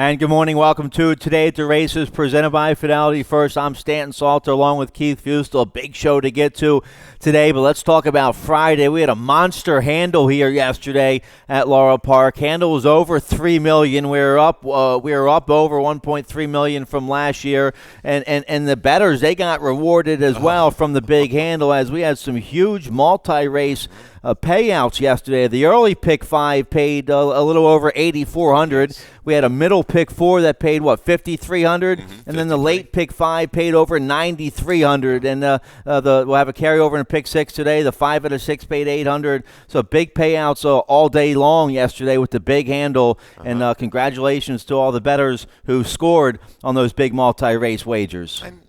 And good morning. Welcome to Today at the Races, presented by Fidelity First. I'm Stanton Salter along with Keith Fustel. A big show to get to today, but let's talk about Friday. We had a monster handle here yesterday at Laurel Park. Handle was over $3 million. We were up over $1.3 million from last year, and the bettors, they got rewarded as well from the big handle, as we had some huge multi-race payouts yesterday. The early pick 5 paid a little over $8,400. We had a middle pick 4 that paid $5,300, and then the late pick 5 paid over $9,300. And we'll have a carryover in pick 6 today. The 5 out of 6 paid $800. So big payouts all day long yesterday with the big handle. And congratulations to all the bettors who scored on those big multi-race wagers. And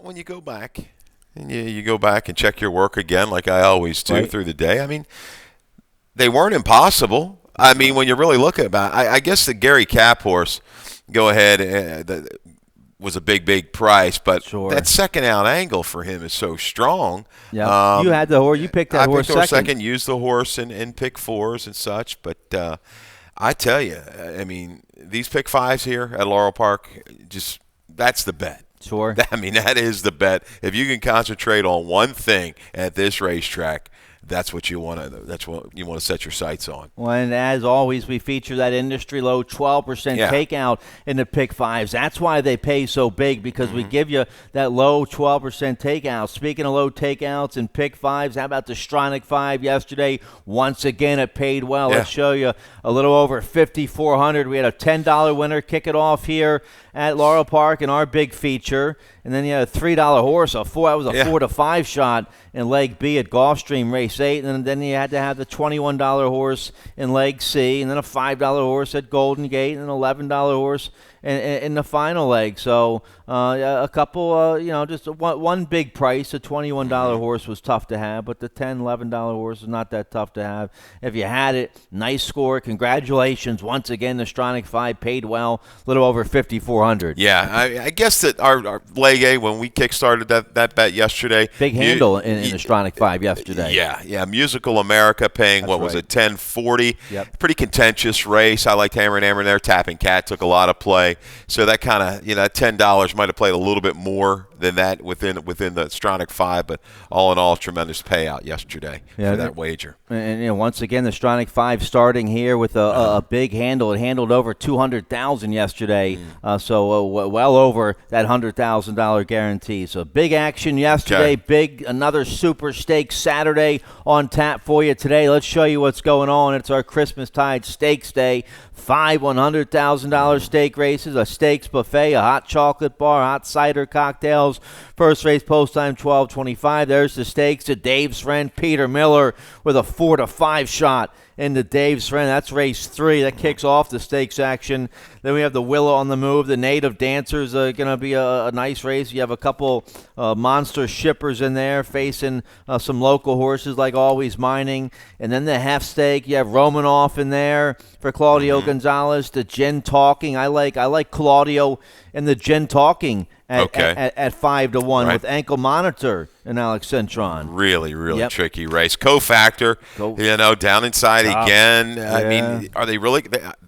when you go back. And you go back and check your work again, like I always do through the day. I mean, they weren't impossible. I mean, when you really look at it, I guess the Gary Cap horse, go ahead, was a big price. But that second out angle for him is so strong. Yeah, you had the horse. You picked that horse second. I picked the horse second, used the horse in pick 4s and such. But I tell you, I mean, these pick 5s here at Laurel Park, that's the bet. Sure. I mean, that is the bet. If you can concentrate on one thing at this racetrack, that's what you want to. That's what you want to set your sights on. Well, and as always, we feature that industry low 12% takeout in the pick 5s. That's why they pay so big, because we give you that low 12% takeout. Speaking of low takeouts and pick 5s, how about the Stronach 5 yesterday? Once again, it paid well. Let's show you a little over $5,400. We had a $10 winner kick it off here at Laurel Park in our big feature. And then you had a $3 horse, that was a 4 to 5 shot in leg B at Gulfstream Race 8. And then you had to have the $21 horse in leg C, and then a $5 horse at Golden Gate, and an $11 horse in the final leg. So a couple, just one big price. The $21 horse was tough to have, but the $10, $11 horse is not that tough to have. If you had it, nice score. Congratulations. Once again, the Stronach 5 paid well, a little over $5,400. Yeah, I guess that our leg A, when we kick-started that bet yesterday. Big handle in the Stronach 5 yesterday. Yeah. Musical America paying, was it, $10.40? Yep. Pretty contentious race. I liked Hammer and Hammer there. Tapping Cat took a lot of play. So that kind of, that $10 might have played a little bit more than that within the Stronach 5, but all in all, tremendous payout yesterday for that wager. And once again, the Stronach 5 starting here with a big handle. It handled over $200,000 yesterday, so well over that $100,000 guarantee. So big action yesterday, another Super Stakes Saturday on tap for you today. Let's show you what's going on. It's our Christmas Tide Stakes Day. 5 $100,000 stake races, a stakes buffet, a hot chocolate bar, hot cider cocktails. First race post time 12:25. There's the stakes to Dave's friend Peter Miller with a 4 to 5 shot into Dave's friend. That's race 3. That kicks off the stakes action. Then we have the Willow on the Move. The Native Dancers are going to be a nice race. You have a couple monster shippers in there facing some local horses like Always Mining. And then the half stake, you have Romanoff in there for Claudio Gonzalez. The Gin Talking. I like Claudio and the Gin Talking at 5 to 1 with Ankle Monitor and Alex Centron. Really tricky race. Cofactor, down inside again. Yeah. I mean, are they really?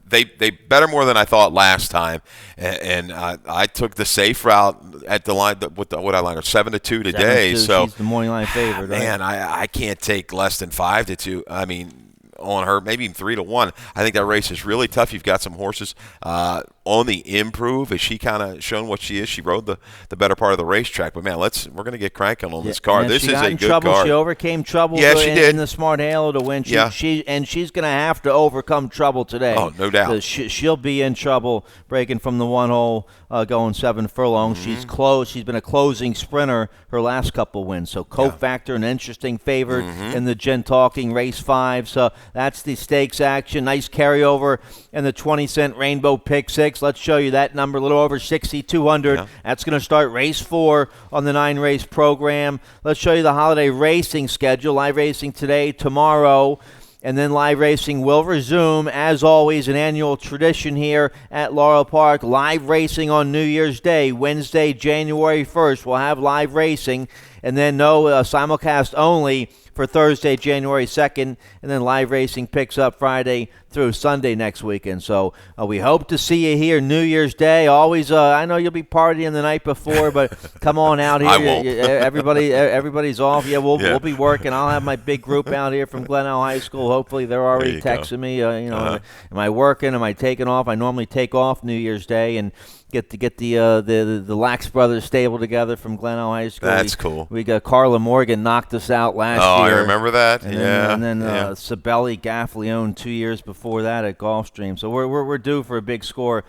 They better more than I thought last time, and I took the safe route at the line with what I lined 7 to 2 today. So she's the morning line favorite. Man, I can't take less than 5 to 2. I mean, on her, maybe even 3 to 1. I think that race is really tough. You've got some horses on the improve. As she kind of shown what she is, she rode the better part of the racetrack. But man, we're going to get cranking on this card. This is a good card. She overcame trouble. She did in the Smart Halo to win. She's going to have to overcome trouble today. Oh, no doubt. She'll be in trouble breaking from the one hole, going 7 furlongs. She's close. She's been a closing sprinter her last couple wins. So Cofactor, an interesting favorite in the Gin Talking race 5. So that's the stakes action. Nice carryover in the 20-cent Rainbow Pick 6. Let's show you that number, a little over 6,200. That's going to start race 4 on the 9-race program. Let's show you the holiday racing schedule. Live racing today, tomorrow, and then live racing will resume. As always, an annual tradition here at Laurel Park. Live racing on New Year's Day, Wednesday, January 1st. We'll have live racing, and then no simulcast only for Thursday, January 2nd, and then live racing picks up Friday through Sunday next weekend. So we hope to see you here New Year's Day. Always, I know you'll be partying the night before, but come on out here. I won't. Everybody's off. Yeah, we'll be working. I'll have my big group out here from Glenelg High School. Hopefully, they're already texting me. Am I working? Am I taking off? I normally take off New Year's Day and get the Lax Brothers stable together from Glenelg High School. That's cool. We got Carla Morgan knocked us out last year. Oh, I remember that. And then Sabelli Gaffleone 2 years before that at Gulfstream. So we're due for a big score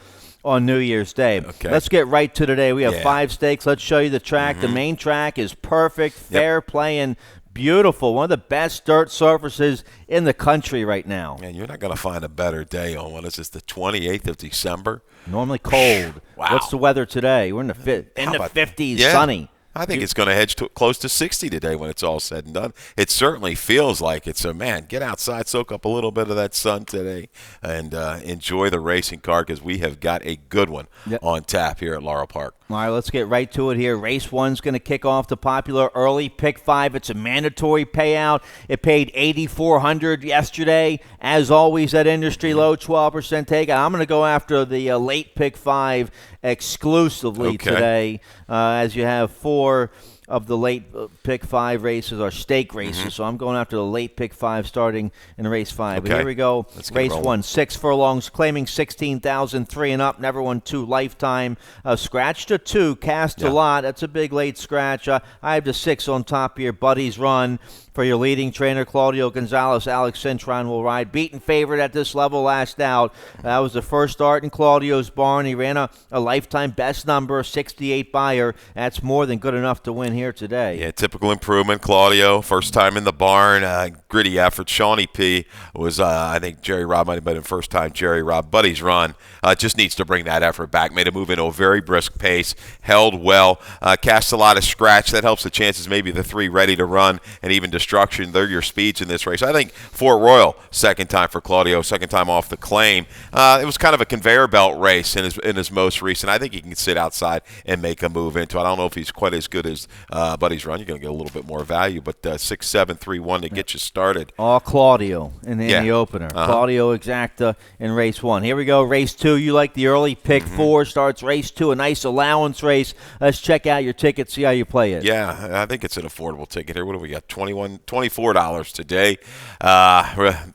on New Year's Day. Okay. Let's get right to today. We have 5 stakes. Let's show you the track. The main track is perfect, fair play, and beautiful. One of the best dirt surfaces in the country right now. And you're not going to find a better day on what is this, the 28th of December? Normally cold. Wow. What's the weather today? We're in the 50s, sunny. I think it's going to hedge close to 60 today when it's all said and done. It certainly feels like it. So, man, get outside, soak up a little bit of that sun today, and enjoy the racing car because we have got a good one on tap here at Laurel Park. All right, let's get right to it here. Race 1's going to kick off the popular early pick 5. It's a mandatory payout. It paid $8,400 yesterday. As always, that industry low, 12% take. I'm going to go after the late pick 5 exclusively today, as you have 4 of the late pick 5 races are stake races. So I'm going after the late pick 5 starting in race 5. But here we go. Race 1, 6 furlongs, claiming 16,003 and up. Never won 2 lifetime. Scratch to 2, cast a lot. That's a big late scratch. I have the 6 on top here. Buddy's Run. For your leading trainer, Claudio Gonzalez, Alex Cintron will ride. Beaten favorite at this level last out. That was the first start in Claudio's barn. He ran a lifetime best number, 68 buyer. That's more than good enough to win here today. Yeah, typical improvement. Claudio, first time in the barn. Gritty effort. Shawnee P. was, I think Jerry Robb might have been first time Jerry Robb. Buddy's Run just needs to bring that effort back. Made a move into a very brisk pace. Held well. Cast a lot of scratch. That helps the chances maybe the 3 ready to run and even destruction. They're your speeds in this race. I think Fort Royal, second time for Claudio, second time off the claim. It was kind of a conveyor belt race in his most recent. I think he can sit outside and make a move into it. I don't know if he's quite as good as Buddy's Run. You're going to get a little bit more value, but 6, 7, 3, 1 to get you started. All Claudio in the opener. Claudio Exacta in race 1. Here we go. Race 2. You like the early pick 4. Starts race 2. A nice allowance race. Let's check out your ticket, see how you play it. Yeah, I think it's an affordable ticket here. What do we got? $24 today.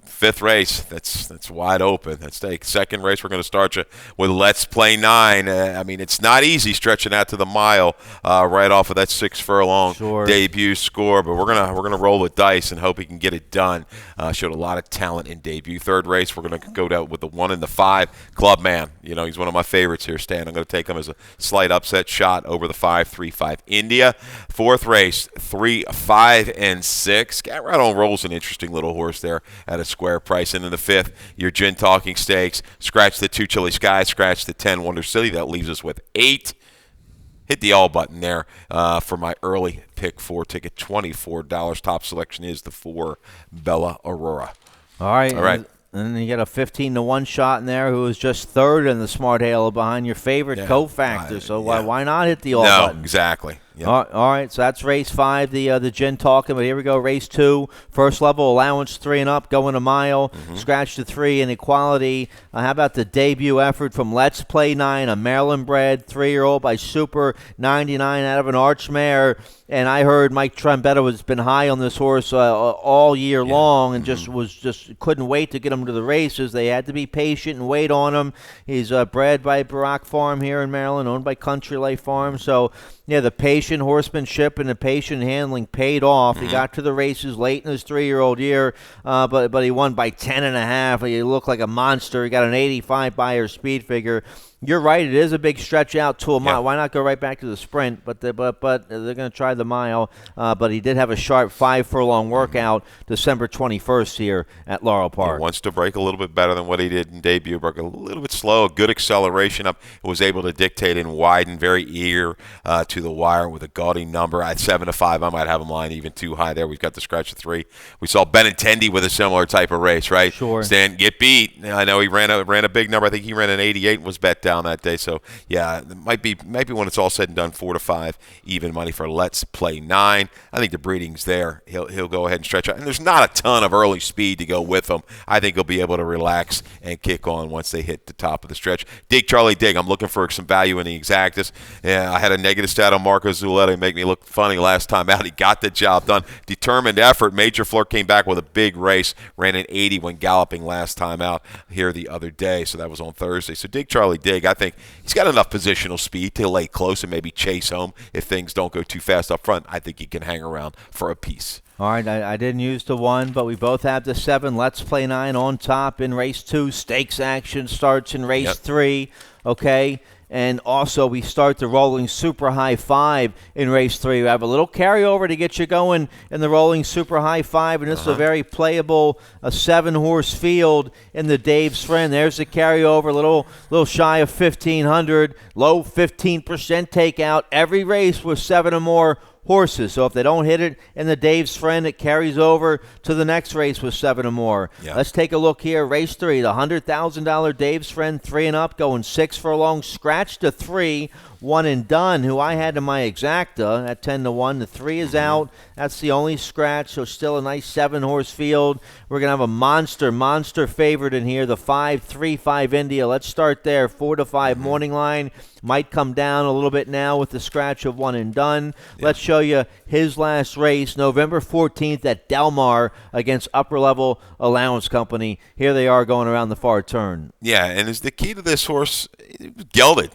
Fifth race, that's wide open. That's the second race. We're going to start you with Let's Play 9. I mean, it's not easy stretching out to the mile right off of that 6 furlong debut score, but we're gonna roll the dice and hope he can get it done. Showed a lot of talent in debut. Third race, we're going to go down with the 1 and the 5. Clubman, he's one of my favorites here, Stan. I'm going to take him as a slight upset shot over the 5, 3, 5 India. Fourth race, 3, 5, and 6. Got right on rolls, an interesting little horse there at a square price. And in the 5th, your Gin Talking Stakes. Scratch the 2 Chilly Skies, scratch the 10 Wonder City. That leaves us with 8. Hit the all button there for my early pick 4 ticket, $24. Top selection is the 4 Bella Aurora. All right. And then you get a 15-1 shot in there, who was just third in the Smart Halo behind your favorite Cofactor. So why not hit the all button? No, exactly. Yep. All right, so that's race 5, the Gin Talking. But here we go, race 2. First level allowance 3 and up, going a mile. Scratch to 3 in equality. How about the debut effort from Let's Play 9, a Maryland-bred 3-year-old by Super 99 out of an Arch Mare. And I heard Mike Trombetta has been high on this horse all year long, and just couldn't wait to get him to the races. They had to be patient and wait on him. He's bred by Barack Farm here in Maryland, owned by Country Life Farm. So yeah, the patient horsemanship and the patient handling paid off. He got to the races late in his 3-year-old year, but he won by 10.5. He looked like a monster. He got an 85 buyer speed figure. You're right. It is a big stretch out to a mile. Why not go right back to the sprint? But they're going to try the mile. But he did have a sharp 5 furlong workout December 21st here at Laurel Park. He wants to break a little bit better than what he did in debut. Broke a little bit slow, good acceleration up. Was able to dictate and widen, very eager to the wire with a gaudy number. At 7-5, I might have him line even too high there. We've got the scratch of 3. We saw Benintendi with a similar type of race, right? Sure. Stan get beat. I know he ran a big number. I think he ran an 88 and was bet down. down that day. So yeah, it might be when it's all said and done, 4 to 5 even money for Let's Play 9. I think the breeding's there. He'll go ahead and stretch out, and there's not a ton of early speed to go with him. I think he'll be able to relax and kick on once they hit the top of the stretch. Dig Charlie Dig. I'm looking for some value in the exactus. Yeah, I had a negative stat on Marco Zuleta make me look funny last time out. He got the job done. Determined effort. Major Flirt came back with a big race. Ran an 80 when galloping last time out here the other day. So that was on Thursday. So Dig Charlie Dig, I think he's got enough positional speed to lay close and maybe chase home if things don't go too fast up front. I think he can hang around for a piece. All right, I didn't use the 1, but we both have the 7. Let's Play 9 on top in race 2. Stakes action starts in race 3, okay? And also we start the rolling super high 5 in race 3. We have a little carryover to get you going in the rolling super high 5, and this is a very playable 7-horse field in the Dave's Friend. There's the carryover, little shy of 1,500, low 15% takeout. Every race with 7 or more horses. So if they don't hit it in the Dave's Friend, it carries over to the next race with 7 or more. Yeah. Let's take a look here. Race 3, the $100,000 Dave's Friend, 3 and up, going 6 furlong, scratch to 3, 1 and done, who I had in my exacta at 10 to 1. The 3 is out. That's the only scratch, so still a nice 7-horse field. We're going to have a monster favorite in here, the 5-3-5 India. Let's start there. 4 to 5 morning line. Might come down a little bit now with the scratch of 1 and done. Yeah. Let's show you his last race, November 14th at Del Mar against Upper Level Allowance Company. Here they are going around the far turn. Yeah, and is the key to this horse, it was gelded,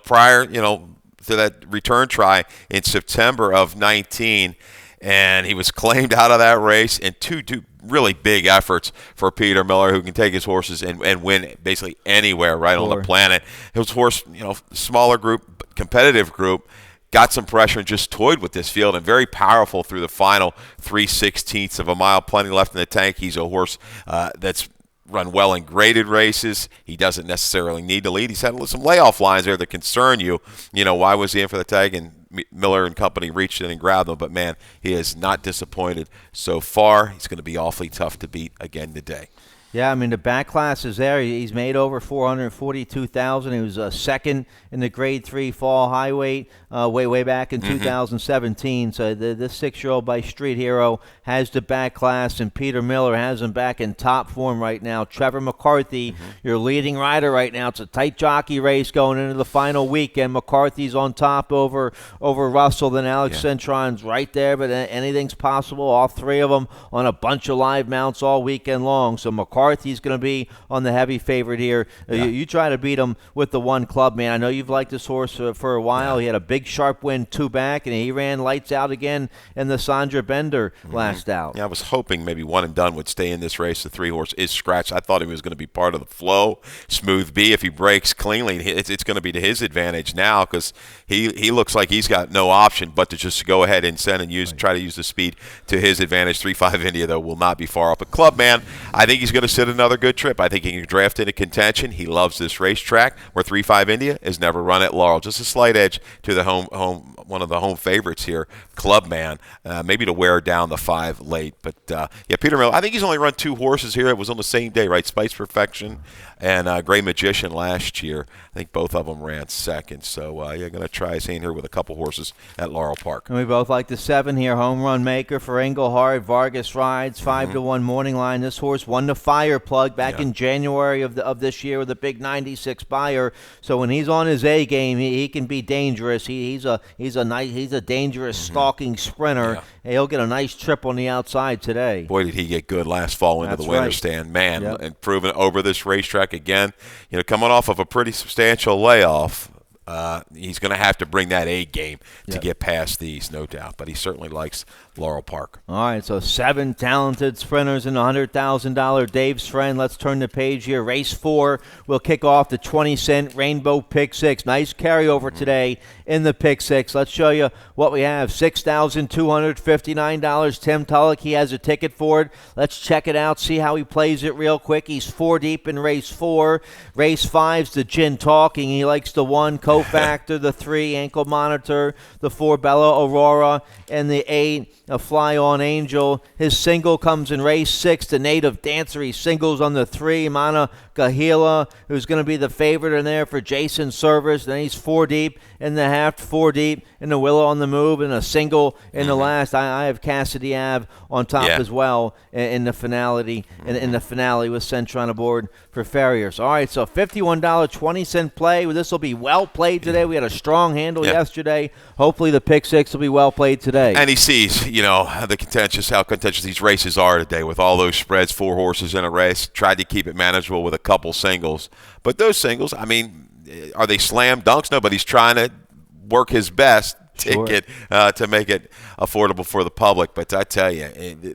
prior, to that return try in September of 19, and he was claimed out of that race, and two really big efforts for Peter Miller, who can take his horses and win basically anywhere on the planet. His horse, smaller group, competitive group, got some pressure and just toyed with this field, and very powerful through the final 3/16 of a mile. Plenty left in the tank. He's a horse that's run well in graded races. He doesn't necessarily need to lead. He's had some layoff lines there that concern you. Why was he in for the tag? And Miller and company reached in and grabbed him. But, man, he has not disappointed so far. He's going to be awfully tough to beat again today. Yeah, I mean, the back class is there. He's made over $442,000. He was second in the Grade 3 fall high weight way back in 2017. So this 6-year-old by Street Hero has the back class, and Peter Miller has him back in top form right now. Trevor McCarthy, your leading rider right now. It's a tight jockey race going into the final weekend. McCarthy's on top over Russell. Then Alex Centron's right there, but anything's possible. All 3 of them on a bunch of live mounts all weekend long. So McCarthy's going to be on the heavy favorite here. Yeah. You try to beat him with the 1 club, man. I know you've liked this horse for a while. He had a big sharp win 2 back, and he ran lights out again in the Sandra Bender last out. Yeah, I was hoping maybe 1 and done would stay in this race. The 3-horse is scratched. I thought he was going to be part of the flow. Smooth B, if he breaks cleanly, it's going to be to his advantage now, because he looks like he's got no option but to just go ahead and send and try to use the speed to his advantage. 3-5 India, though, will not be far off. But Club Man, I think he's going to sit another good trip. I think he can draft into contention. He loves this racetrack where 3-5 India has never run at Laurel. Just a slight edge to the one of the home favorites here, Club Man, maybe to wear down the 5 late. But, Peter Miller, I think he's only run 2 horses here. It was on the same day, right? Spice Perfection and Gray Magician last year. I think both of them ran second. So, going to try his hand here with a couple horses at Laurel Park. And we both like the 7 here. Home run maker for Engelhard. Vargas rides, 5 to 1 morning line. This horse won the Fire Plug back in January of this year with a big 96 buyer. So when he's on his A game, he can be dangerous. He's a dangerous stalking sprinter. Yeah. He'll get a nice trip on the outside today. Boy, did he get good last fall into the winter stand, man, and proving over this racetrack again. Coming off of a pretty substantial layoff. He's going to have to bring that A game to get past these, no doubt. But he certainly likes Laurel Park. All right, so 7 talented sprinters in the $100,000 Dave's Friend. Let's turn the page here. Race 4 will kick off the 20-cent Rainbow Pick 6. Nice carryover today in the Pick 6. Let's show you what we have. $6,259. Tim Tulloch, he has a ticket for it. Let's check it out, see how he plays it real quick. He's 4 deep in race 4. Race 5's the Gin Talking. He likes the 1 Cofactor, the 3 Ankle Monitor, the 4 Bella Aurora, and the 8 a Fly On Angel. His single comes in race 6. The Native Dancer, he singles on the 3. Mana Gahila, who's going to be the favorite in there for Jason Service. Then he's 4 deep in the half, 4 deep in the Willow on the Move, and a single in the last. I have Cassidy Ave on top as well in the finale. In the finale with Centron aboard for Farriers. All right, so $51.20 play. This will be well played today. We had a strong handle yesterday. Hopefully the pick 6 will be well played today. And he sees, how contentious these races are today with all those spreads, 4 horses in a race. Tried to keep it manageable with a couple singles. But those singles, are they slam dunks? No, but he's trying to work his best ticket to make it affordable for the public. But I tell you,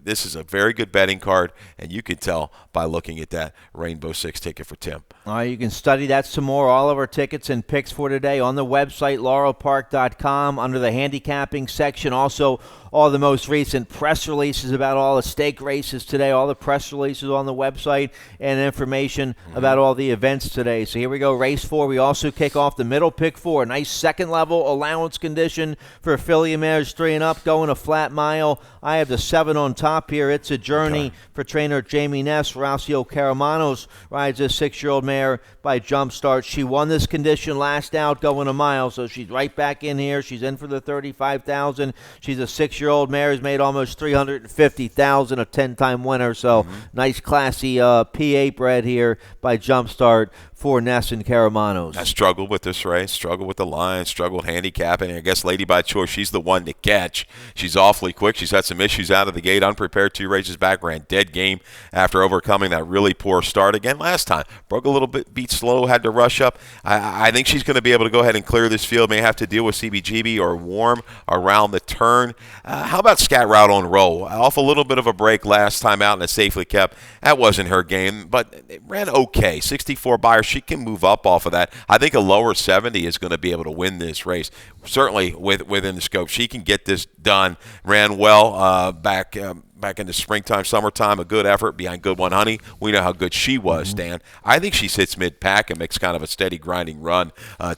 this is a very good betting card, and you can tell by looking at that Rainbow 6 ticket for Tim. All right, you can study that some more. All of our tickets and picks for today on the website, laurelpark.com, under the handicapping section. Also, all the most recent press releases about all the stake races today, all the press releases on the website, and information about all the events today. So here we go, race 4. We also kick off the middle pick 4. Nice second-level allowance condition for Philly mares 3 and up, going a flat mile. I have the 7 on top here. It's a journey for trainer Jamie Ness. Horacio Caramanos rides this 6-year-old mare by Jumpstart. She won this condition last out going a mile, so she's right back in here. She's in for the $35,000. She's a 6-year-old mare who's made almost $350,000, a 10-time winner. So nice, classy P8 bred here by Jumpstart for Ness and Caramanos. I struggled with this race, struggled with the line, struggled handicapping. I guess Lady by Choice, she's the one to catch. She's awfully quick. She's had some issues out of the gate, unprepared 2 races back, ran dead game after overcoming that really poor start again last time. Broke a little bit, beat slow, had to rush up. I think she's going to be able to go ahead and clear this field. May have to deal with CBGB or Warm around the turn. How about Scat Route on Roll? Off a little bit of a break last time out and it safely kept. That wasn't her game, but it ran okay. 64 buyer. She can move up off of that. I think a lower 70 is going to be able to win this race. Certainly within the scope. She can get this done. Ran well back in the springtime, summertime. A good effort behind Good One Honey. We know how good she was, Stan. I think she sits mid-pack and makes kind of a steady grinding run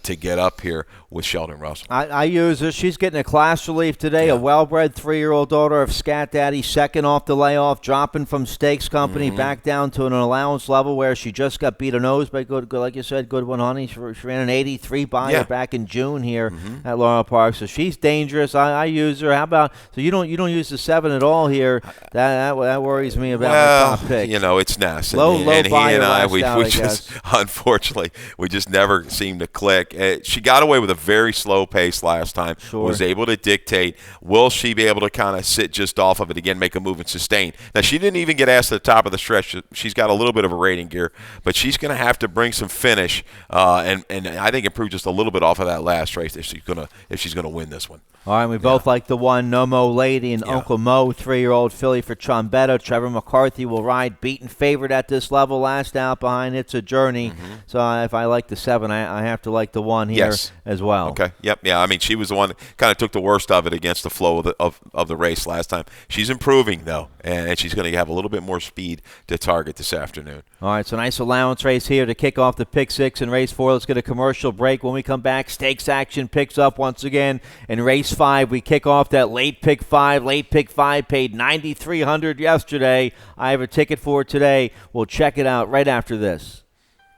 to get up here with Sheldon Russell. I use her. She's getting a class relief today. A well-bred 3-year-old daughter of Scat Daddy, second off the layoff, dropping from Stakes Company back down to an allowance level where she just got beat a nose by good, like you said, Good One Honey. She ran an 83 buyer back in June here at Laurel Park. So she's dangerous. I use her. How about, so you don't use the 7 at all here? That worries me about my top pick. It's Ness. Low and he and I, we just guess. Unfortunately, we just never seem to click. She got away with a very slow pace last time. Was able to dictate. Will she be able to kind of sit just off of it again, make a move and sustain? Now, she didn't even get asked to the top of the stretch. She's got a little bit of a rating gear, but she's going to have to bring some finish and I think improve just a little bit off of that last race if she's gonna win this one. All right, we both like the 1, No Mo Lady, and Uncle Mo, 3-year-old filly for Trombetta. Trevor McCarthy will ride, beaten favorite at this level, last out behind It's a Journey. So if I like the 7, I have to like the 1 here as well. Okay, yep, yeah. I mean, she was the one that kind of took the worst of it against the flow of the race last time. She's improving, though, and she's going to have a little bit more speed to target this afternoon. All right, so nice allowance race here to kick off the pick 6 and race 4. Let's get a commercial break. When we come back, stakes action picks up once again in race 5. We kick off that late pick 5. Late pick 5 paid $9,300 yesterday. I have a ticket for it today. We'll check it out right after this.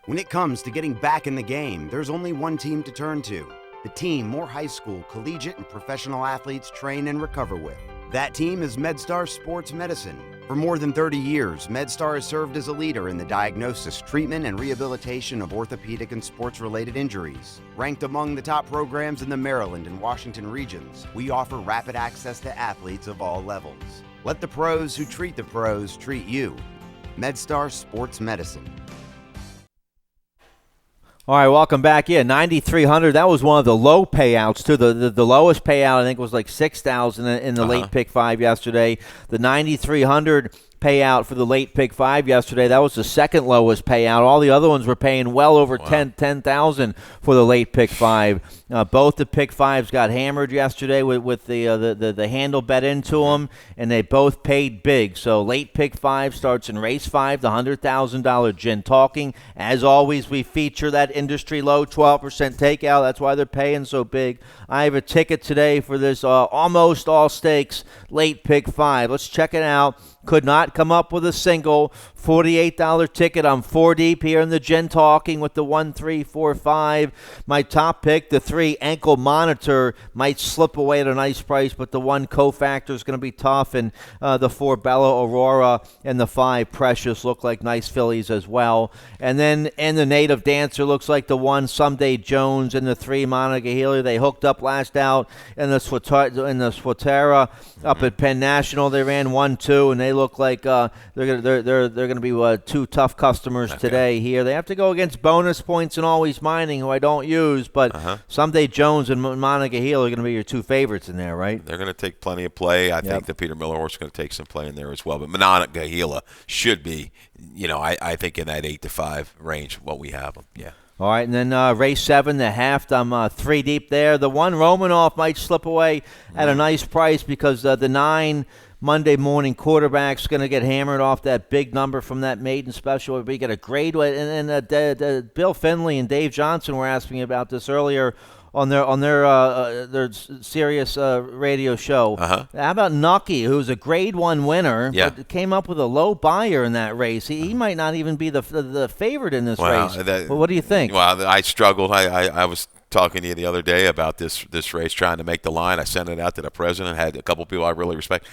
When it comes to getting back in the game, there's only one team to turn to. The team more high school, collegiate, and professional athletes train and recover with. That team is MedStar Sports Medicine. For more than 30 years, MedStar has served as a leader in the diagnosis, treatment, and rehabilitation of orthopedic and sports-related injuries. Ranked among the top programs in the Maryland and Washington regions, we offer rapid access to athletes of all levels. Let the pros who treat the pros treat you. MedStar Sports Medicine. All right, welcome back. Yeah, $9,300. That was one of the low payouts too. The lowest payout I think was like $6,000 in the late pick 5 yesterday. The $9,300 payout for the late pick 5 yesterday. That was the second lowest payout. All the other ones were paying well over 10,000 for the late pick 5. Both the pick 5s got hammered yesterday with the handle bet into them, and they both paid big. So late pick 5 starts in race 5, the $100,000 Gin Talking. As always, we feature that industry low 12% takeout. That's why they're paying so big. I have a ticket today for this almost all stakes late pick 5. Let's check it out. Could not come up with a single. $48 ticket. I'm 4 deep here in the Gin Talking with the 1, 3, 4, 5. My top pick, the 3 Ankle Monitor, might slip away at a nice price, but the 1 Cofactor is going to be tough, and the 4 Bella Aurora and the 5 Precious look like nice fillies as well. And then in the Native Dancer looks like the 1 Someday Jones and the 3 Monica Healy. They hooked up last out in the Swatera up at Penn National. They ran 1-2, and they look like they're going to be 2 tough customers today here. They have to go against Bonus Points and Always Mining, who I don't use, but Someday Jones and Monica Healy are going to be your 2 favorites in there, right? They're going to take plenty of play. I think the Peter Miller horse is going to take some play in there as well. But Monica Healy should be, I think in that 8-5 range, what we have them. Yeah. All right, and then race 7, the half, I'm 3 deep there. The 1 Romanoff might slip away at a nice price because the 9 Monday morning quarterback's going to get hammered off that big number from that maiden special. We get a grade, and Bill Finley and Dave Johnson were asking about this earlier on their Sirius radio show. How about Nucky, who's a grade 1 winner, but came up with a low buyer in that race? He might not even be the favorite in this race. Well, what do you think? Well, I struggled. I was talking to you the other day about this race, trying to make the line. I sent it out to the president, had a couple people I really respect.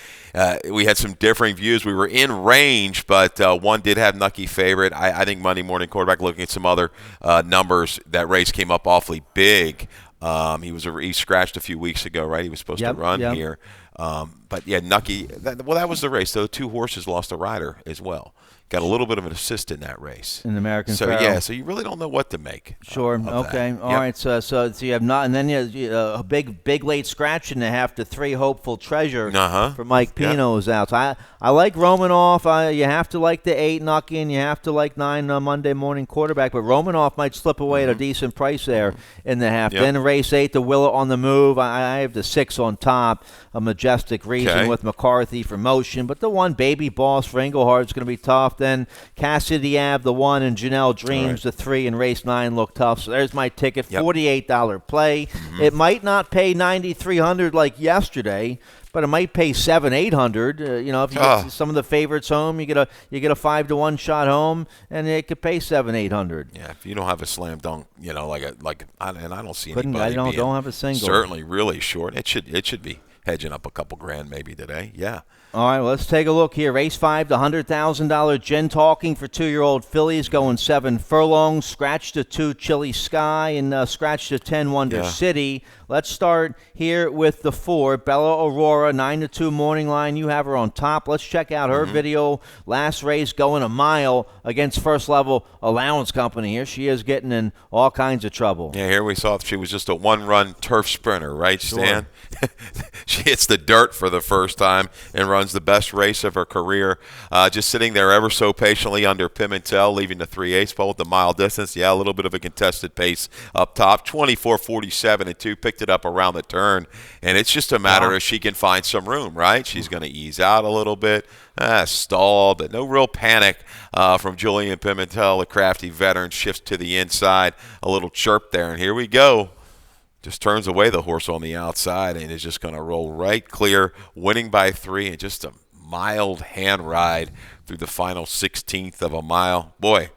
We had some differing views. We were in range, but one did have Nucky favorite. I think Monday morning quarterback, looking at some other numbers, that race came up awfully big. He scratched a few weeks ago, right? He was supposed to run here. But yeah, Nucky, that was the race. So the 2 horses lost a rider as well. Got a little bit of an assist in that race. In the American So, Pharoah. so you really don't know what to make. Sure. Okay. All right. So you have not, and then you a big late scratch in the half to 3 Hopeful Treasure for Mike Pino's out. So I like Romanoff. You have to like the 8 Nucky, and you have to like 9 Monday morning quarterback. But Romanoff might slip away at a decent price there in the half. Then race 8, the Willow on the Move. I have the 6 on top. A Majestic Reason with McCarthy for Motion. But the 1 Baby Boss for Engelhard is going to be tough. Then Cassidy Ave, the 1, and Janelle Dreams, the 3, and race 9 look tough. So there's my ticket, $48 play. It might not pay $9,300 like yesterday, but it might pay $700-800. If you get some of the favorites home, you get a 5-1 shot home, and it could pay $700-800. Yeah, if you don't have a slam dunk, and I don't see anybody. I don't have a single. Certainly, really short. It should be hedging up a couple grand maybe today. Yeah. All right, well, let's take a look here. Race 5, the $100,000 Gin Talking for 2-year-old fillies, going 7 furlongs. Scratch to 2 Chilly Sky, and scratch to 10 Wonder City. Let's start here with the 4 Bella Aurora, 9-2 morning line. You have her on top. Let's check out her video. Last race, going a mile against First Level Allowance Company. Here she is, getting in all kinds of trouble. Yeah, here we saw she was just a 1-run turf sprinter, right, Stan? She hits the dirt for the first time and runs the best race of her career. Just sitting there ever so patiently under Pimentel, leaving the 3/8 pole at the mile distance. Yeah, a little bit of a contested pace up top. 24:47 and 2, picked it up around the turn. And it's just a matter if she can find some room, right? She's going to ease out a little bit. Stalled, but no real panic from Julian Pimentel, the crafty veteran. Shifts to the inside, a little chirp there, and here we go. Just turns away the horse on the outside and is just going to roll right clear, winning by 3, and just a mild hand ride through the final 16th of a mile. Boy,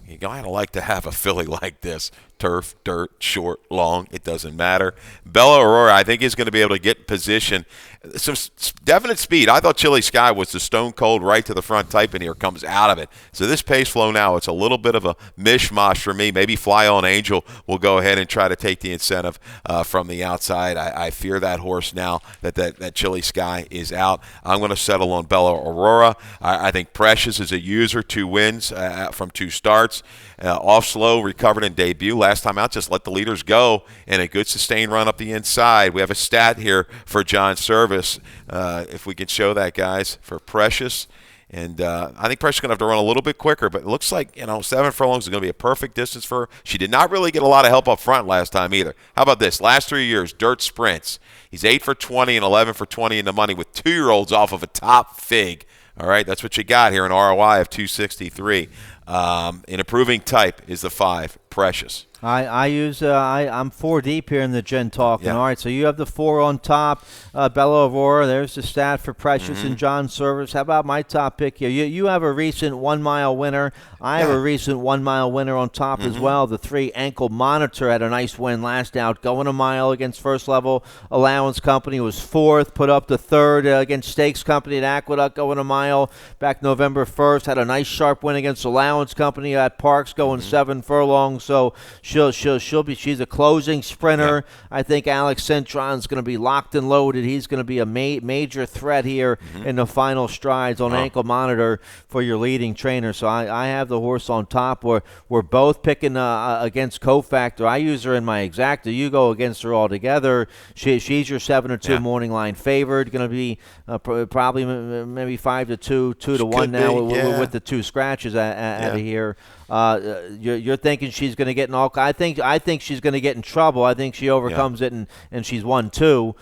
you got to like to have a filly like this. Turf, dirt, short, long, it doesn't matter. Bella Aurora, I think, is going to be able to get in position. Some definite speed. I thought Chilly Sky was the stone cold right to the front type, and here comes out of it. So this pace flow now, it's a little bit of a mishmash for me. Maybe Fly On Angel will go ahead and try to take the incentive from the outside. I fear that horse now that Chilly Sky is out. I'm going to settle on Bella Aurora. I think Precious is a user, 2 wins from 2 starts. Off slow, recovered in debut. Last time out, just let the leaders go, and a good sustained run up the inside. We have a stat here for John Service, if we can show that, guys, for Precious. And I think Precious is going to have to run a little bit quicker, but it looks like 7 furlongs is going to be a perfect distance for her. She did not really get a lot of help up front last time either. How about this? Last 3 years, dirt sprints. He's 8 for 20 and 11 for 20 in the money with 2-year-olds off of a top fig. All right, that's what you got here, an ROI of 263. An improving type is the 5, Precious. I'm 4 deep here in the Gen Talking. Yeah. All right, so you have the 4 on top, Bella Aurora. There's the stat for Precious and John Service. How about my top pick here? You have a recent 1 mile winner. I have a recent 1 mile winner on top as well. The 3 Ankle Monitor had a nice win last out, going a mile against First Level Allowance Company. Was 4th, put up the 3rd against Stakes Company at Aqueduct, going a mile back November 1st. Had a nice sharp win against Allowance Company at Parks, going 7 furlongs. So she's a closing sprinter. I think Alex Cintron's going to be locked and loaded. He's going to be a major threat here in the final strides on Ankle Monitor for your leading trainer. So I have the horse on top. We're both picking against Cofactor. I use her in my exacta. You go against her altogether. She's your 7-2 morning line favored. Going to be probably maybe 5-2, 2-1 now with the 2 scratches out of here. You're thinking she's going to get in all. I think she's going to get in trouble. I think she overcomes it and she's 1-2.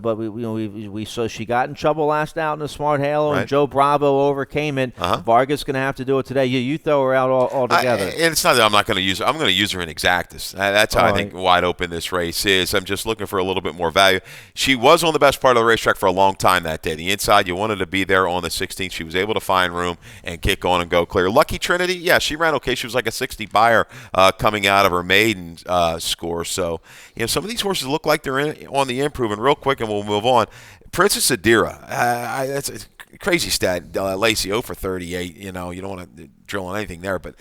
But we saw she got in trouble last out in the Smart Halo, and Joe Bravo overcame it. Vargas going to have to do it today. You throw her out altogether. And it's not that I'm not going to use her. I'm going to use her in exactas. That's how I think wide open this race is. I'm just looking for a little bit more value. She was on the best part of the racetrack for a long time that day. The inside, you wanted to be there on the 16th. She was able to find room and kick on and go clear. Lucky Trinity, yeah, she ran okay. She was like a 60 buyer coming out of her maiden score. So, some of these horses look like they're on the improve. And real quick, and we'll move on. Princess Adira, that's a crazy stat. Lacey 0 for 38. You don't want to drill on anything there, but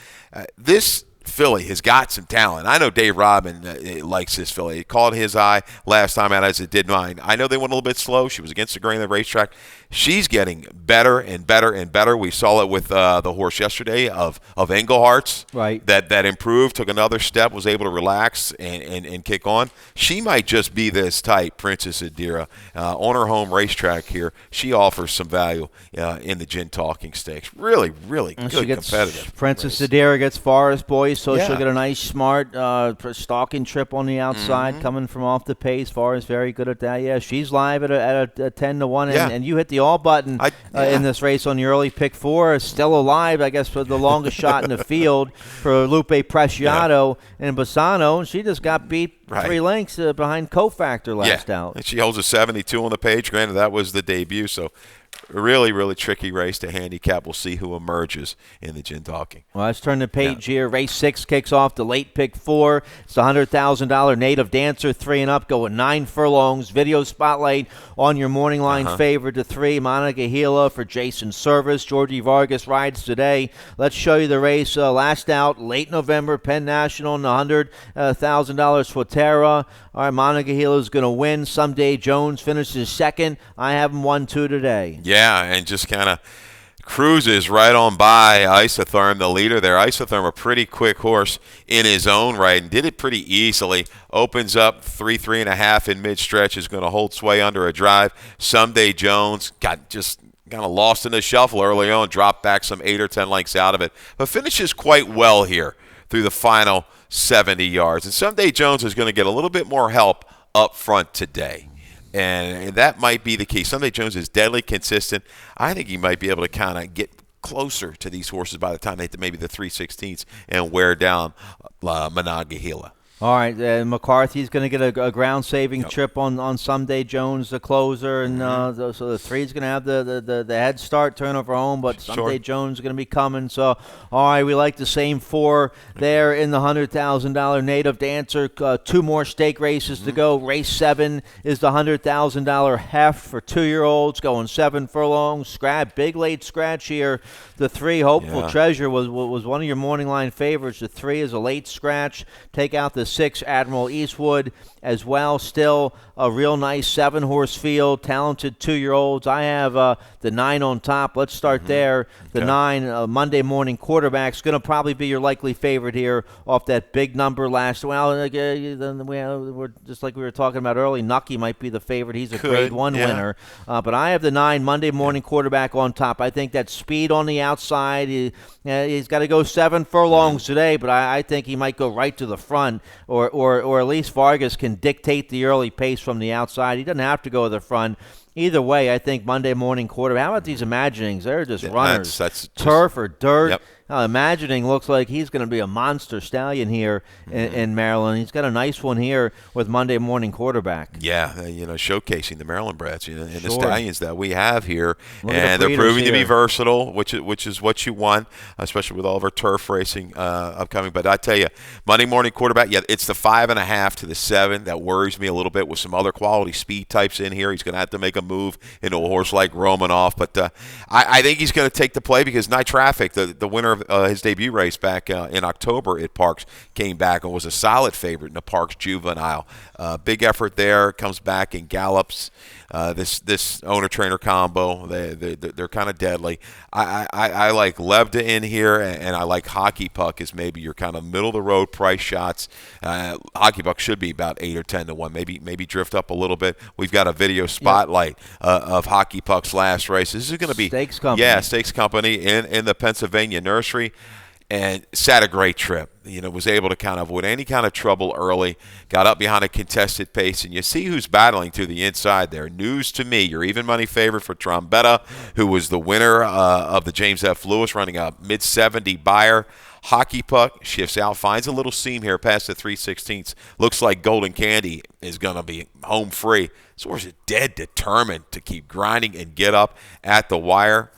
this filly has got some talent. I know Dave Robin likes this filly. He called his eye last time out as it did mine. I know they went a little bit slow. She was against the grain of the racetrack. She's getting better and better and better. We saw it with the horse yesterday of Englehart's. Right. That improved, took another step, was able to relax and kick on. She might just be this type, Princess Adira. On her home racetrack here, she offers some value in the Gin Talking Stakes. Really, really good, competitive. Princess Adira gets Forest Boys, so she'll get a nice, smart stalking trip on the outside coming from off the pace. Forest very good at that. Yeah, she's live at a 10-1, and you hit the all button in this race on the early pick 4. Still alive, I guess, for the longest shot in the field for Lupe Preciado and Bassano. She just got beat 3 lengths behind Cofactor last out. And she holds a 72 on the page. Granted, that was the debut, so a really, really tricky race to handicap. We'll see who emerges in the Gin Talking. Well, let's turn the page here. Race 6 kicks off the late pick 4. It's the $100,000 Native Dancer, 3 and up, going 9 furlongs. Video spotlight on your morning line favorite to 3, Monica Gila for Jason Service. Georgie Vargas rides today. Let's show you the race. Last out, late November, Penn National, and $100,000 for Terra. All right, Monica Gila is going to win. Someday Jones finishes second. I have him 1-2 today. Yeah, and just kind of cruises right on by Isotherm, the leader there. Isotherm, a pretty quick horse in his own right, and did it pretty easily. Opens up 3.5 in mid-stretch, is going to hold sway under a drive. Someday Jones got just kind of lost in the shuffle early on, dropped back some 8 or 10 lengths out of it, but finishes quite well here through the final 70 yards. And Someday Jones is going to get a little bit more help up front today. And that might be the key. Someday Jones is deadly consistent. I think he might be able to kind of get closer to these horses by the time they hit maybe the 3/16 and wear down Monongahela. All right, McCarthy's going to get a ground-saving trip on Someday Jones, the closer, and so the 3's going to have the head start, turnover home, but Someday Jones is going to be coming. So, all right, we like the same 4 there in the $100,000 Native Dancer. 2 more stake races to go. Race 7 is the $100,000 Heft for 2-year-olds, going 7 furlongs. Big late scratch here. The 3, Hopeful Treasure, was one of your morning line favorites. The 3 is a late scratch. Take out the the 6, Admiral Eastwood, as well. Still a real nice 7-horse field, talented 2-year-olds. I have the 9 on top. Let's start there. The 9 Monday Morning Quarterback's going to probably be your likely favorite here off that big number last. Well, we're just like we were talking about early. Nucky might be the favorite. He's a Grade 1 winner. But I have the 9 Monday Morning Quarterback on top. I think that speed on the outside. He's got to go 7 furlongs today, but I think he might go right to the front, or at least Vargas can dictate the early pace from the outside. He doesn't have to go to the front. Either way, I think Monday Morning Quarterback. How about these Imaginings? They're just runners. That's turf or dirt. Yep. Imagining looks like he's going to be a monster stallion here in Maryland. He's got a nice one here with Monday Morning Quarterback. Yeah, showcasing the Maryland brats, and the stallions that we have here, and the they're proving to be here. versatile, which is what you want, especially with all of our turf racing upcoming. But I tell you, Monday Morning Quarterback, it's the 5.5 to the 7 that worries me a little bit with some other quality speed types in here. He's going to have to make a move into a horse like Romanoff, but I think he's going to take the play because Night Traffic, the winner of his debut race back in October at Parks, came back and was a solid favorite in the Parks Juvenile. Big effort there, comes back and gallops. This owner-trainer combo, they're kind of deadly. I like Lebda in here, and I like Hockey Puck as maybe your kind of middle-of-the-road price shots. Hockey Puck should be about 8 or 10 to 1, maybe drift up a little bit. We've got a video spotlight of Hockey Puck's last race. This is going to be Stakes Company. Yeah, Stakes Company in the Pennsylvania Nursery. And sat a great trip. Was able to kind of avoid any kind of trouble early, got up behind a contested pace, and you see who's battling to the inside there. News to me, your even money favorite for Trombetta, who was the winner of the James F. Lewis, running a mid-70 buyer. Hockey Puck shifts out, finds a little seam here past the 3/16. Looks like Golden Candy is going to be home free. This horse is dead determined to keep grinding and get up at the wire.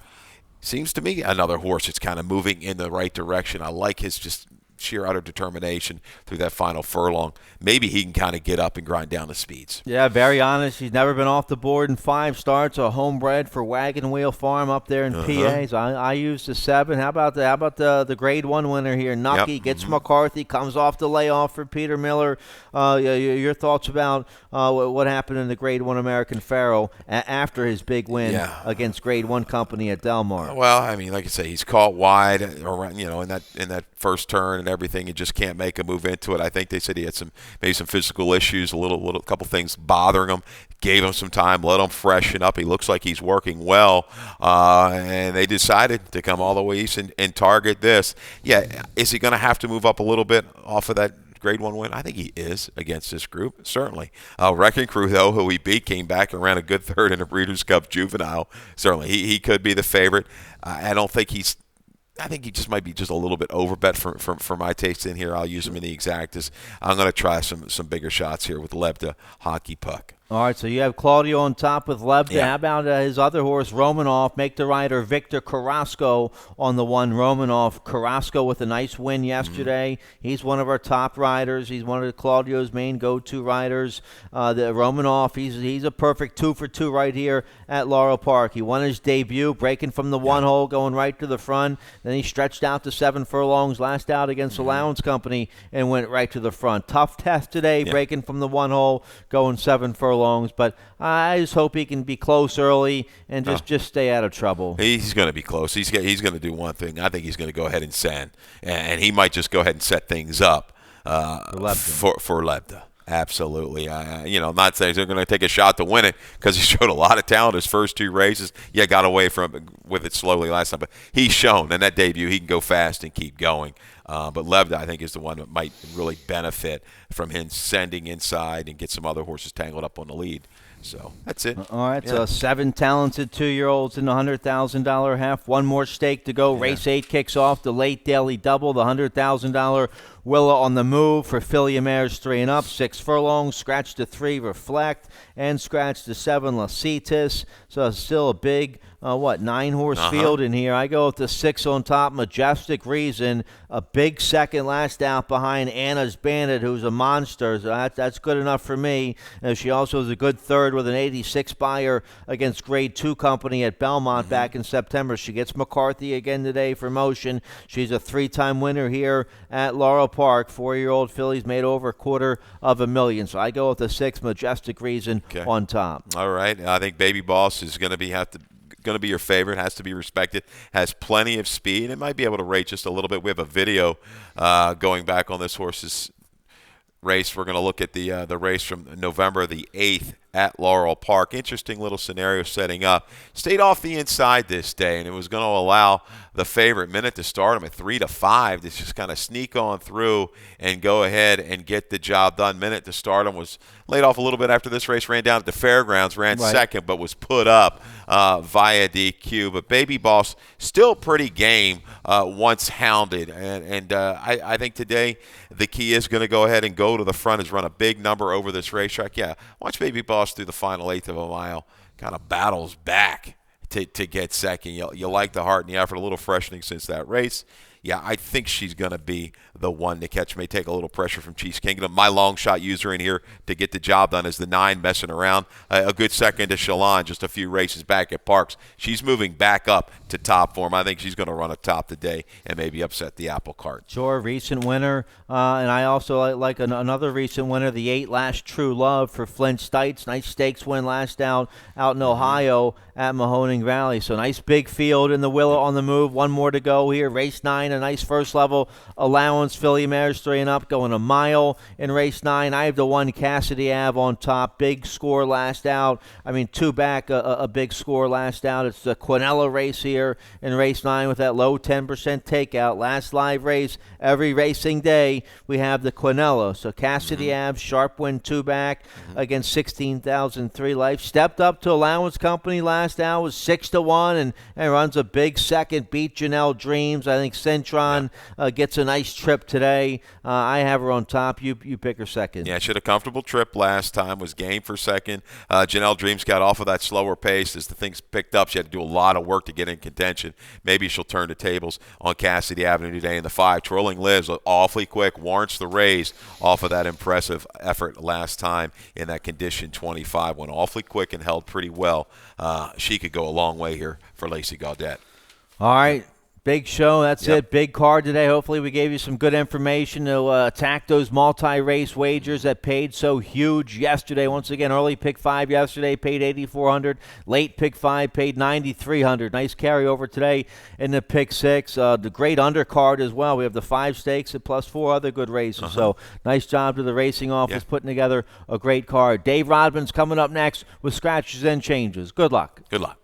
Seems to me another horse that's kind of moving in the right direction. I like his just sheer utter determination through that final furlong. Maybe he can kind of get up and grind down the speeds. Yeah, very honest. He's never been off the board in 5 starts. A homebred for Wagon Wheel Farm up there in PA. So I used the 7. How about the Grade 1 winner here? Nucky gets McCarthy, comes off the layoff for Peter Miller. Your thoughts about what happened in the Grade 1 American Pharaoh after his big win against Grade 1 Company at Del Mar? Well, I mean, like I say, he's caught wide around, in that first turn and everything. He just can't make a move into it. I think they said he had maybe some physical issues, a couple things bothering him. Gave him some time, let him freshen up. He looks like he's working well, and they decided to come all the way east and target this. Yeah, is he going to have to move up a little bit off of that Grade 1 win? I think he is against this group, certainly. Wrecking Crew, though, who he beat, came back and ran a good third in a Breeders' Cup Juvenile. Certainly, he could be the favorite. I think he just might be just a little bit overbet for my taste in here. I'll use him in the exactas. I'm going to try some bigger shots here with Lebda, Hockey Puck. All right, so you have Claudio on top with Lebda. Yeah. How about his other horse, Romanoff? Make the rider Victor Carrasco on the 1, Romanoff. Carrasco with a nice win yesterday. He's one of our top riders. He's one of Claudio's main go-to riders. The Romanoff, he's a perfect 2 for 2 right here at Laurel Park. He won his debut, breaking from the 1 hole, going right to the front. Then he stretched out to 7 furlongs, last out against Allowance Company, and went right to the front. Tough test today, breaking from the 1 hole, going 7 furlongs. But I just hope he can be close early and just stay out of trouble. He's going to be close. He's going to do one thing. I think he's going to go ahead and send, and he might just go ahead and set things up for Lebda. Absolutely. I'm not saying they're going to take a shot to win it because he showed a lot of talent his first 2 races. Yeah, got away with it slowly last time, but he's shown in that debut he can go fast and keep going. But Lebda, I think, is the one that might really benefit from him sending inside and get some other horses tangled up on the lead. So that's it. All right, so 7 talented 2-year-olds in the $100,000 half. One more stake to go. Race 8 kicks off the late daily double. The $100,000 Willa on the move for Philia Mares 3 and up. 6 furlongs, scratch to 3, Reflect, and scratch to 7, Lasitis. So still a big 9-horse field in here. I go with the 6 on top, Majestic Reason, a big second last out behind Anna's Bandit, who's a monster. So that's good enough for me. She also is a good third with an 86 buyer against Grade 2 Company at Belmont back in September. She gets McCarthy again today for motion. She's a 3-time winner here at Laurel Park. 4-year-old fillies made over $250,000. So I go with the 6, Majestic Reason on top. All right. I think Baby Boss is going to be your favorite, has to be respected, has plenty of speed, and might be able to rate just a little bit. We have a video going back on this horse's race. We're going to look at the race from November the 8th at Laurel Park. Interesting little scenario setting up. Stayed off the inside this day, and it was going to allow the favorite Minute to Start him at 3-5 to just kind of sneak on through and go ahead and get the job done. Minute to Start him was laid off a little bit after this race, ran down at the fairgrounds, ran second, but was put up via DQ. But Baby Boss still pretty game once hounded, and I think today the key is going to go ahead and go to the front, is run a big number over this racetrack. Yeah, watch Baby Boss through the final 1/8 of a mile, kind of battles back to get second. You like the heart and the effort, a little freshening since that race. Yeah, I think she's going to be the one to catch. May take a little pressure from Chiefs Kingdom. My long shot user in here to get the job done is the 9, Messing Around. A good second to Shalon, just a few races back at Parks. She's moving back up to top form. I think she's going to run a top today and maybe upset the apple cart. Sure, recent winner. And I also like another recent winner, the 8, Last True Love for Flint Stites. Nice stakes win last out in Ohio at Mahoning Valley. So nice big field in the Willow on the move. One more to go here. Race 9, a nice first level allowance. Filly mares 3 and up, going a mile in race 9. I have the 1, Cassidy Ave on top. Big score last out. 2 back, a big score last out. It's the Quinella race here in race 9 with that low 10% takeout. Last live race every racing day, we have the Quinella. So Cassidy Ave, sharp win 2 back against 16,003 life. Stepped up to allowance company last out, was 6-1 and runs a big second. Beat Janelle Dreams. I think Centron gets a nice trip today. I have her on top. You pick her second. Yeah, she had a comfortable trip last time, was game for second. Janelle Dreams got off of that slower pace as the things picked up. She had to do a lot of work to get in contention. Maybe she'll turn the tables on Cassidy Avenue today in the 5. Twirling Liz, awfully quick, warrants the raise off of that impressive effort last time in that condition 25. Went awfully quick and held pretty well. She could go a long way here for Lacey Gaudette. All right. Big show. That's it. Big card today. Hopefully we gave you some good information to attack those multi-race wagers that paid so huge yesterday. Once again, early pick 5 yesterday paid $8,400. Late pick 5 paid $9,300. Nice carryover today in the pick 6. The great undercard as well. We have the 5 stakes and plus 4 other good races. So nice job to the racing office putting together a great card. Dave Rodman's coming up next with Scratches and Changes. Good luck. Good luck.